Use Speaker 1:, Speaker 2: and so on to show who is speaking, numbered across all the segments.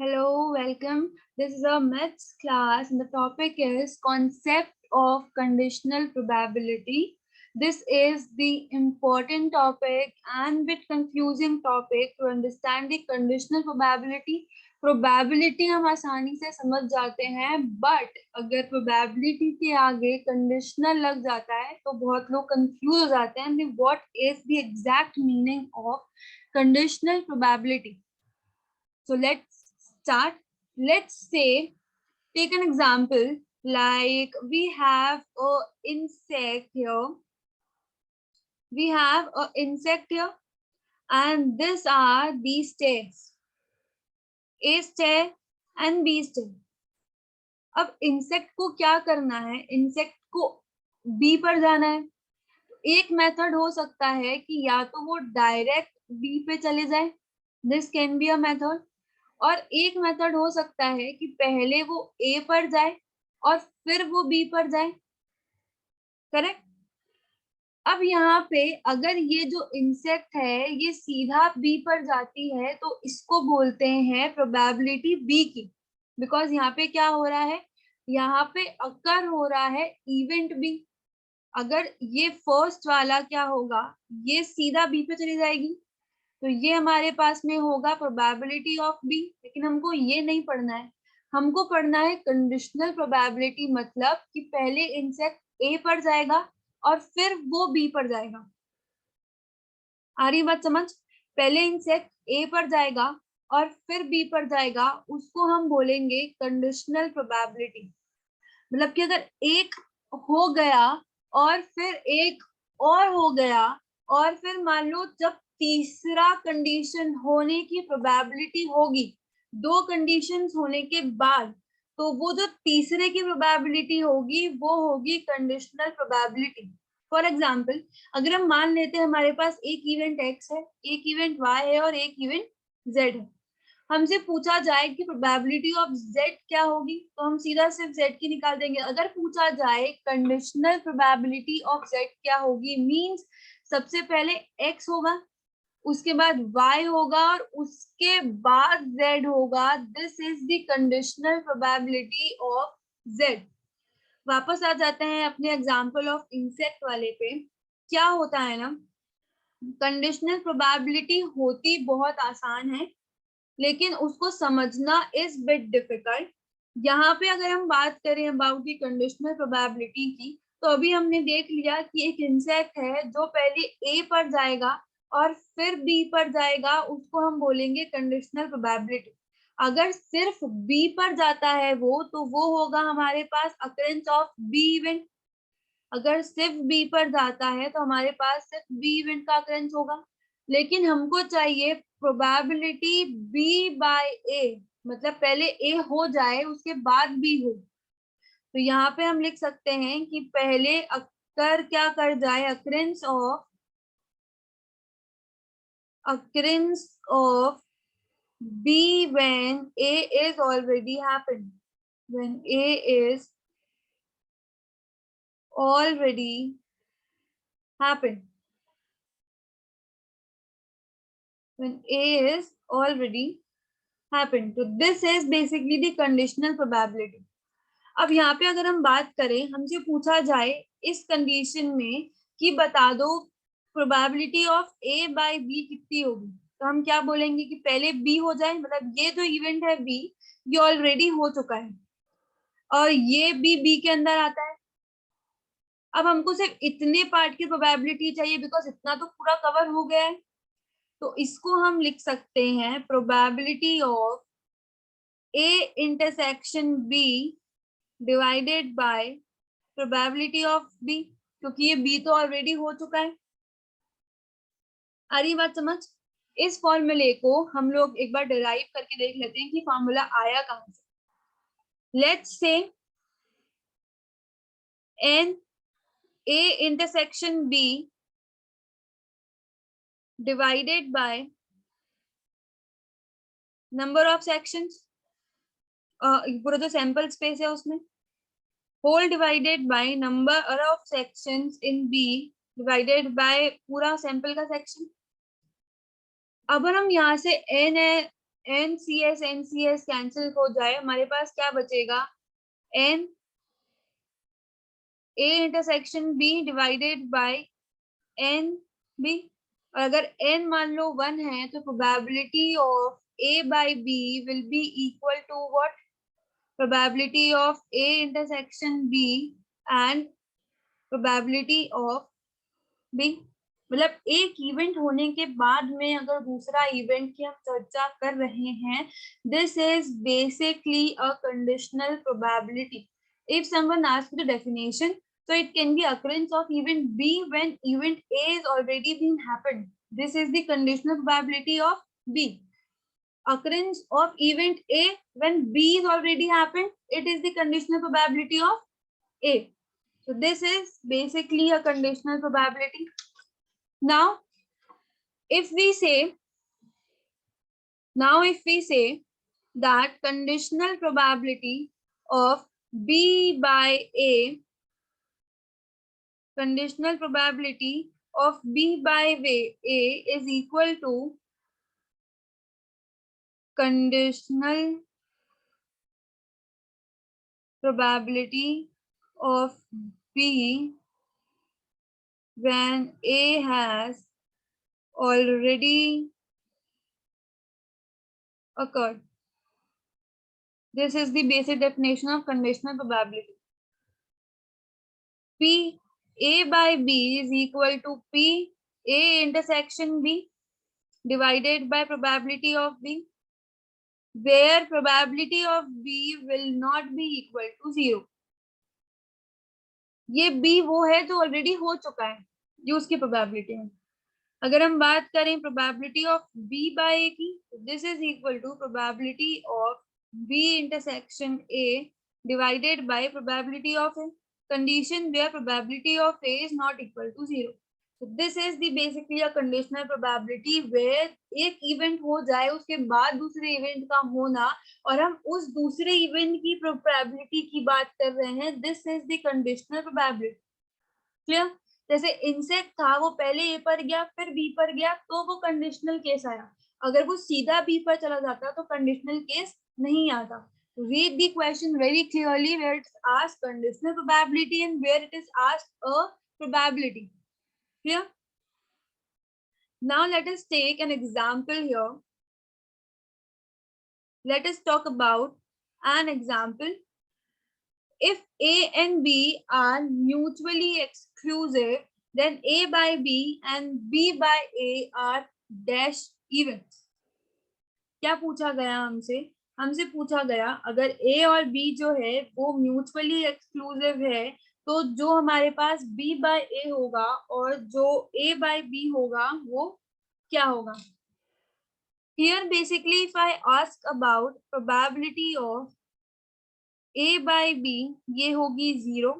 Speaker 1: Hello, welcome. This is a maths class and the topic is concept of conditional probability. This is the important topic and bit confusing topic to understand the conditional probability. Probability हम आसानी से समझ जाते हैं, but अगर probability के आगे conditional लग जाता है तो बहुत लोग confuse हो जाते हैं. What is the exact meaning of conditional probability? So let's start. Let's say, take an example, like we have a insect here. We have a insect here, and these are these stairs. A stair and B stair. अब insect को क्या करना है? Insect को B पर जाना है. एक मेथड हो सकता है कि या तो वो डायरेक्ट बी पे चले जाए, this can be a method, और एक मेथड हो सकता है कि पहले वो ए पर जाए और फिर वो बी पर जाए. करेक्ट. अब यहाँ पे अगर ये जो इंसेक्ट है ये सीधा बी पर जाती है तो इसको बोलते हैं प्रोबेबिलिटी बी की, बिकॉज यहाँ पे क्या हो रहा है? यहाँ पे अकर हो रहा है इवेंट बी. अगर ये फर्स्ट वाला क्या होगा, ये सीधा बी पे चली जाएगी, तो ये हमारे पास में होगा प्रोबेबिलिटी ऑफ बी. लेकिन हमको ये नहीं पढ़ना है, हमको पढ़ना है कंडीशनल प्रोबेबिलिटी, मतलब कि पहले इंसेक्ट ए पर जाएगा और फिर वो बी पर जाएगा. आ रही बात समझ? पहले इंसेक्ट ए पर जाएगा और फिर बी पर जाएगा, उसको हम बोलेंगे कंडीशनल प्रोबेबिलिटी. मतलब कि अगर एक हो गया और फिर एक और हो गया और फिर मान लो जब तीसरा कंडीशन होने की प्रोबेबिलिटी होगी, दो कंडीशंस होने के बाद, तो वो जो तीसरे की प्रोबेबिलिटी होगी वो होगी कंडीशनल प्रोबेबिलिटी. फॉर एग्जाम्पल, अगर हम मान लेते हैं हमारे पास एक इवेंट एक्स है, एक इवेंट वाई है और एक इवेंट जेड है. हमसे पूछा जाए कि प्रोबेबिलिटी ऑफ जेड क्या होगी, तो हम सीधा सिर्फ जेड की निकाल देंगे. अगर पूछा जाए कंडीशनल प्रोबेबिलिटी ऑफ जेड क्या होगी, मींस सबसे पहले एक्स होगा, उसके बाद y होगा और उसके बाद z होगा. This is the conditional probability of z. वापस आ जाते हैं अपने एग्जांपल ऑफ इंसेक्ट वाले पे. क्या होता है ना, कंडीशनल प्रोबेबिलिटी होती बहुत आसान है, लेकिन उसको समझना इज बिट डिफिकल्ट. यहाँ पे अगर हम बात करें अबाउट दी कंडीशनल प्रोबेबिलिटी की, तो अभी हमने देख लिया कि एक इंसेक्ट है जो पहले ए पर जाएगा और फिर बी पर जाएगा, उसको हम बोलेंगे कंडीशनल प्रोबेबिलिटी. अगर सिर्फ बी पर जाता है वो, तो वो होगा हमारे पास अकरेंस ऑफ बी इवेंट. अगर सिर्फ बी पर जाता है तो हमारे पास सिर्फ बी इवेंट का अकरेंस होगा. लेकिन हमको चाहिए प्रोबेबिलिटी बी बाय ए, मतलब पहले ए हो जाए उसके बाद बी हो. तो यहाँ पे हम लिख सकते हैं कि पहले अकर क्या कर जाए, occurrence of B when A is already happened. When A is already happened. When A is already happened. So this is basically the conditional probability. अब यहाँ पे अगर हम बात करें, हमसे पूछा जाए इस कंडीशन में कि बता दो probability of A by B कितनी होगी, तो हम क्या बोलेंगे कि पहले B हो जाए, मतलब ये जो इवेंट है B, ये ऑलरेडी हो चुका है और ये B के अंदर आता है. अब हमको सिर्फ इतने पार्ट की प्रोबेबिलिटी चाहिए, बिकॉज इतना तो पूरा कवर हो गया है. तो इसको हम लिख सकते हैं probability of A intersection B divided by probability of B, क्योंकि ये B तो ऑलरेडी हो चुका है. आ रही बात समझ? इस फॉर्मूले को हम लोग एक बार डिराइव करके देख लेते हैं कि फॉर्मूला आया कहां से. Let's say N A intersection B divided by number of sections, पूरा जो सैंपल स्पेस है उसमें, whole divided by number of sections in B divided by पूरा सैंपल का सेक्शन. अब हम यहाँ से N है NCS कैंसिल हो जाए, हमारे पास क्या बचेगा, N A intersection B divided bye N B। और अगर N मान लो 1 है तो probability of A by B will be equal to what? Probability of A intersection B and probability of B। मतलब एक इवेंट होने के बाद में अगर दूसरा इवेंट की हम चर्चा कर रहे हैं, this is basically a conditional probability. If someone asks the definition, so it can be occurrence of event B when event A is already been happened. This is the conditional probability of B. Occurrence of event A when B is already happened, it is the conditional probability of A. So this is basically a conditional probability. Now, if we say that conditional probability of B by A, conditional probability of B by A is equal to conditional probability of B when A has already occurred. This is the basic definition of conditional probability. P A by B is equal to P A intersection B divided by probability of B, where probability of B will not be equal to 0. ये B वो है जो already हो चुका है, ये उसकी probability है। अगर हम बात करें probability of B by A की, this is equal to probability of B intersection A divided by probability of A, condition where probability of A is not equal to 0. So this is the basically a conditional probability where एक event हो जाए उसके बाद दूसरे event का होना, और हम उस दूसरे इवेंट की प्रोबेबिलिटी की बात कर रहे हैं, this is the conditional probability. Clear? जैसे इंसेक्ट था, वो पहले ए पर गया फिर बी पर गया, तो वो कंडीशनल केस आया। अगर वो सीधा बी पर चला जाता तो कंडीशनल केस नहीं आता। Read the question very clearly where it's asked conditional probability and where it is asked a probability. Clear? Now let us take an example here. Let us talk about an example. If A and B are mutually exclusive, then A by B and B by A are dash events. क्या पूछा गया हमसे? हमसे पूछा गया अगर A और B जो है वो म्यूचुअली एक्सक्लूसिव है, तो जो हमारे पास B by A होगा और जो A by B होगा वो क्या होगा? Here basically if I ask about probability of A by B, ये होगी 0,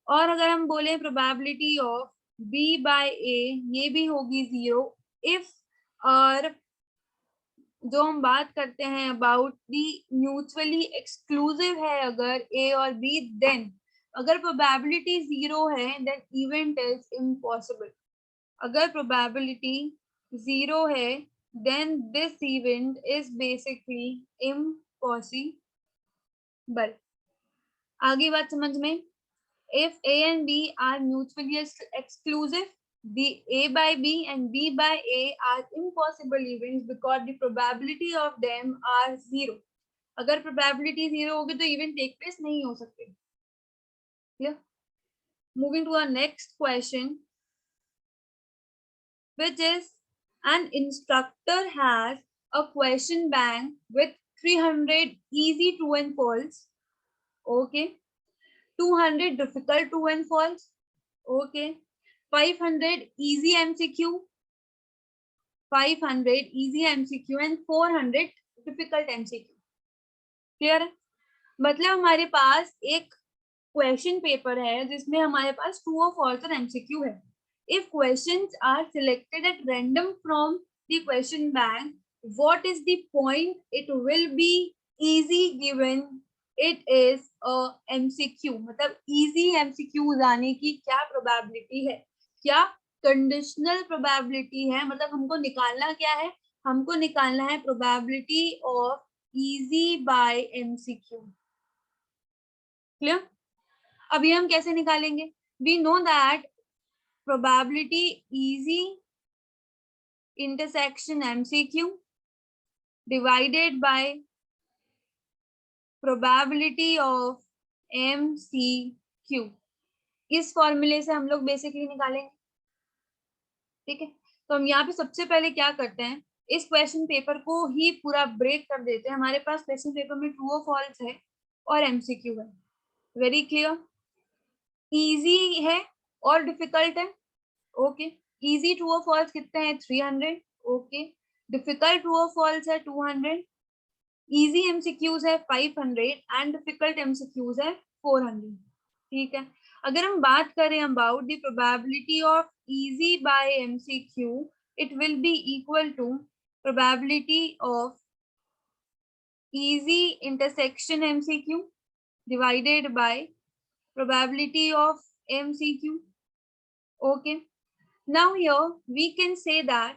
Speaker 1: और अगर हम बोले probability of B by A, ये भी होगी 0। इफ और जो हम बात करते हैं अबाउट दी म्यूचुअली एक्सक्लूसिव है अगर A और B, देन अगर प्रोबेबिलिटी 0 है देन इवेंट इज इम्पॉसिबल। अगर प्रोबेबिलिटी 0 है then this event is basically impossible. आगे बात समझ में? If A and B are mutually exclusive, the A by B and B by A are impossible events because the probability of them are 0. अगर probability 0 होगी तो event take place नहीं हो सकते। Clear? Moving to our next question, which is an instructor has a question bank with 300 easy true and false. Okay. 200 difficult true and false. Okay. 500 easy MCQ, 500 easy MCQ and 400 difficult MCQ. Clear है? मतलब हमारे पास एक question paper है जिसमें हमारे पास true और false और MCQ है। If questions are selected at random from the question bank, what is the point it will be easy given it is a MCQ? मतलब easy MCQ आने की क्या प्रोबेबिलिटी है? क्या कंडीशनल प्रोबेबिलिटी है? मतलब हमको निकालना क्या है? हमको निकालना है probability of easy by MCQ. Clear? अब ये हम कैसे निकालेंगे? We know that probability easy intersection MCQ divided by probability of MCQ. इस फॉर्मूले से हम लोग बेसिकली निकालेंगे। ठीक है, तो हम यहाँ पे सबसे पहले क्या करते हैं, इस क्वेश्चन पेपर को ही पूरा ब्रेक कर देते हैं। हमारे पास क्वेश्चन पेपर में ट्रू और फॉल्स है और एमसीक्यू है। Very clear? इजी है और डिफिकल्ट है। ओके, इजी ट्रू और फॉल्स कितने हैं? 300। ओके, डिफिकल्ट ट्रू और फॉल्स है 200। इजी एमसीक्यूज है 500 एंड डिफिकल्ट एमसीक्यूज है 400। ठीक है, अगर हम बात करें about the probability of easy by MCQ, it will be equal to probability of easy intersection MCQ divided by probability of MCQ. Okay, now here we can say that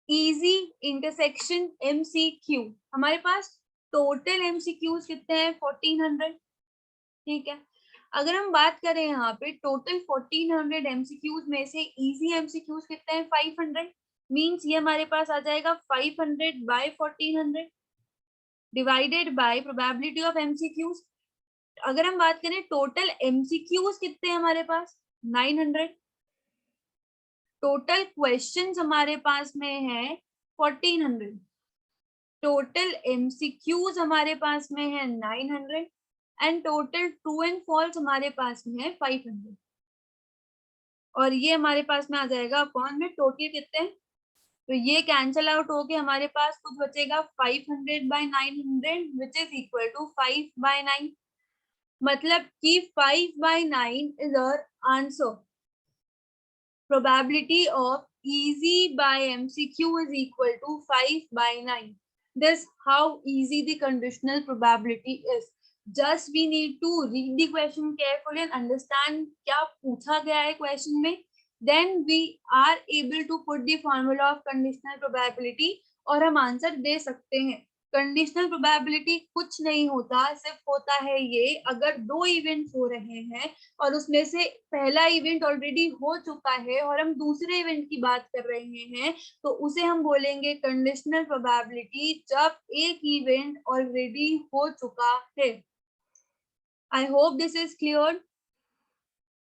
Speaker 1: easy intersection MCQ, हमारे पास total MCQs कितने हैं? 1400। ठीक है, अगर हम बात करें यहाँ पे टोटल 1400 MCQs में से easy MCQs कितने हैं? 500। मीन्स ये हमारे पास आ जाएगा 500 by 1400 divided by probability of MCQs। अगर हम बात करें टोटल MCQs कितने हैं हमारे पास? 900। टोटल क्वेश्चंस हमारे पास में है 1400। टोटल MCQs हमारे पास में है 900 and total true and false हमारे पास में है 500। और ये हमारे पास में आ जाएगा अपॉन में टोटल कितने हैं, तो ये कैंसल आउट होके हमारे पास कुछ बचेगा 500 by 900 which is equal to 5 by 9। मतलब कि 5 by 9 is our answer. Probability of easy by MCQ is equal to 5 by 9. This how easy the conditional probability is. Just we need to read the question carefully and understand क्या पूछा गया है question में. Then we are able to put the formula of conditional probability और हम answer दे सकते हैं। Conditional probability कुछ नहीं होता, सिर्फ होता है ये, अगर दो इवेंट्स हो रहे हैं और उसमें से पहला इवेंट ऑलरेडी हो चुका है और हम दूसरे इवेंट की बात कर रहे हैं तो उसे हम बोलेंगे कंडीशनल प्रोबेबिलिटी, जब एक इवेंट ऑलरेडी हो चुका है। I hope this is clear.